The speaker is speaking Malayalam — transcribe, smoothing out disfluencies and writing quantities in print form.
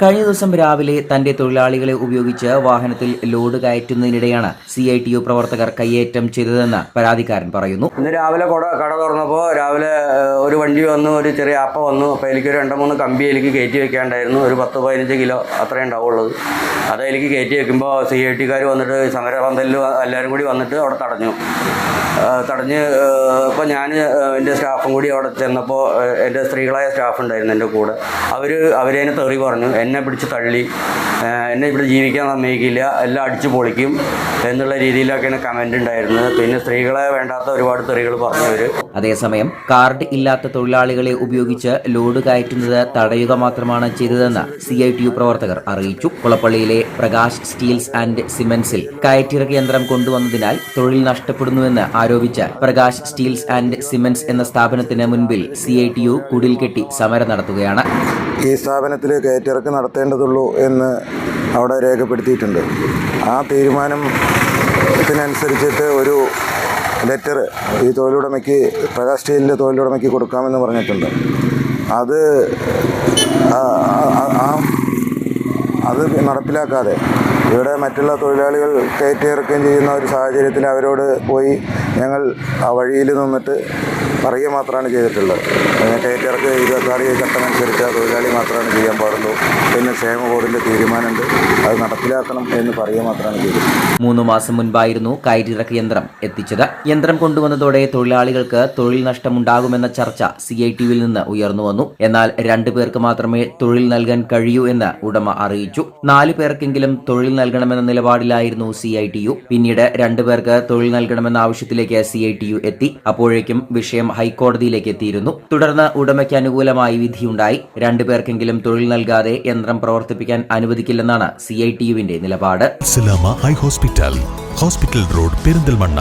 കഴിഞ്ഞ ദിവസം രാവിലെ തന്റെ തൊഴിലാളികളെ ഉപയോഗിച്ച് വാഹനത്തിൽ ലോഡ് കയറ്റുന്നതിനിടെയാണ് CITU പ്രവർത്തകർ കയ്യേറ്റം ചെയ്തതെന്ന് പരാതിക്കാരൻ പറയുന്നു. ഇന്ന് രാവിലെ കട തുറന്നപ്പോൾ രാവിലെ ഒരു വണ്ടി വന്നു, ഒരു ചെറിയ ആപ്പ വന്നു. അപ്പോൾ എനിക്ക് 2-3 കമ്പി എനിക്ക് കയറ്റി വെക്കാണ്ടായിരുന്നു. ഒരു 10-15 കിലോ അത്രയും ഉണ്ടാവുള്ളത്. അത് എനിക്ക് കയറ്റി വെക്കുമ്പോൾ CITക്കാർ വന്നിട്ട് സമരപന്തലിൽ എല്ലാവരും കൂടി വന്നിട്ട് അവിടെ തടഞ്ഞ് ഇപ്പോൾ ഞാൻ എൻ്റെ സ്റ്റാഫും കൂടി അവിടെ ചെന്നപ്പോൾ എൻ്റെ സ്ത്രീകളായ സ്റ്റാഫ് ഉണ്ടായിരുന്നു എൻ്റെ കൂടെ. അവരതിനെ തെറി പറഞ്ഞു, എന്നെ പിടിച്ച് തള്ളി, എന്നെ ഇവിടെ ജീവിക്കാൻ സമ്മതിക്കില്ല, എല്ലാം അടിച്ചു പൊളിക്കും എന്നുള്ള രീതിയിലൊക്കെയാണ് കമൻ്റ് ഉണ്ടായിരുന്നത്. പിന്നെ സ്ത്രീകളെ വേണ്ടാത്ത ഒരുപാട് തെറികൾ പറഞ്ഞവർ. അതേസമയം കാർഡ് ഇല്ലാത്ത തൊഴിലാളികളെ ഉപയോഗിച്ച് ലോഡ് കയറ്റുന്നത് തടയുക മാത്രമാണ് ചെയ്തതെന്ന് CITU പ്രവർത്തകർ അറിയിച്ചു. കുളപ്പള്ളിയിലെ പ്രകാശ് സ്റ്റീൽസ് ആൻഡ് സിമന്റ്സിൽ കയറ്റിറക്ക് യന്ത്രം കൊണ്ടുവന്നതിനാൽ തൊഴിൽ നഷ്ടപ്പെടുന്നുവെന്ന് ആരോപിച്ച് പ്രകാശ് സ്റ്റീൽസ് ആൻഡ് സിമന്റ്സ് എന്ന സ്ഥാപനത്തിന് മുൻപിൽ CITU കുടിൽ കെട്ടി സമരം നടത്തുകയാണ്. ഈ സ്ഥാപനത്തിൽ കയറ്റിറക്ക് നടത്തേണ്ടതുള്ളൂ എന്ന് അവിടെ രേഖപ്പെടുത്തിയിട്ടുണ്ട്. ആ തീരുമാനത്തിനനുസരിച്ചിട്ട് ഒരു ലെറ്റർ ഈ തൊഴിലുടമയ്ക്ക്, പ്രകാശ് സ്റ്റീലിൻ്റെ തൊഴിലുടമയ്ക്ക് കൊടുക്കാമെന്ന് പറഞ്ഞിട്ടുണ്ട്. അത് നടപ്പിലാക്കാതെ ഇവിടെ മറ്റുള്ള തൊഴിലാളികൾ കയറ്റിയിറക്കുകയും ചെയ്യുന്ന ഒരു സാഹചര്യത്തിൽ അവരോട് പോയി ഞങ്ങൾ ആ വഴിയിൽ നിന്നിട്ട് പറയുക മാത്രമാണ് ചെയ്തിട്ടുള്ളത്. കയറ്റിയിറക്ക് 26 ചട്ടമനുസരിച്ച് തൊഴിലാളി മാത്രമാണ് ചെയ്യാൻ പാടുള്ളൂ. പിന്നെ ക്ഷേമ ബോർഡിൻ്റെ തീരുമാനമുണ്ട്, അത് നടപ്പിലാക്കണം എന്ന് പറയുക മാത്രമാണ് ചെയ്തത്. 3 മാസം മുൻപായിരുന്നു കയറ്റിറക്ക് യന്ത്രം എത്തിച്ചത്. യന്ത്രം കൊണ്ടുവന്നതോടെ തൊഴിലാളികൾക്ക് തൊഴിൽ നഷ്ടമുണ്ടാകുമെന്ന ചർച്ച CITUവിൽ നിന്ന് ഉയർന്നു വന്നു. എന്നാൽ 2 പേർക്ക് മാത്രമേ തൊഴിൽ നൽകാൻ കഴിയൂ എന്ന് ഉടമ അറിയിച്ചു. 4 പേർക്കെങ്കിലും തൊഴിൽ നൽകണമെന്ന നിലപാടിലായിരുന്നു CITU. പിന്നീട് 2 പേർക്ക് തൊഴിൽ നൽകണമെന്ന ആവശ്യത്തിലേക്ക് CITU എത്തി. അപ്പോഴേക്കും വിഷയം ഹൈക്കോടതിയിലേക്ക് എത്തിയിരുന്നു. തുടർന്ന് ഉടമയ്ക്ക് അനുകൂലമായി വിധിയുണ്ടായി. 2 പേർക്കെങ്കിലും തൊഴിൽ നൽകാതെ യന്ത്രം പ്രവർത്തിപ്പിക്കാൻ അനുവദിക്കില്ലെന്നാണ് CITUവിന്റെ നിലപാട്. Hospital road Perinthalmanna.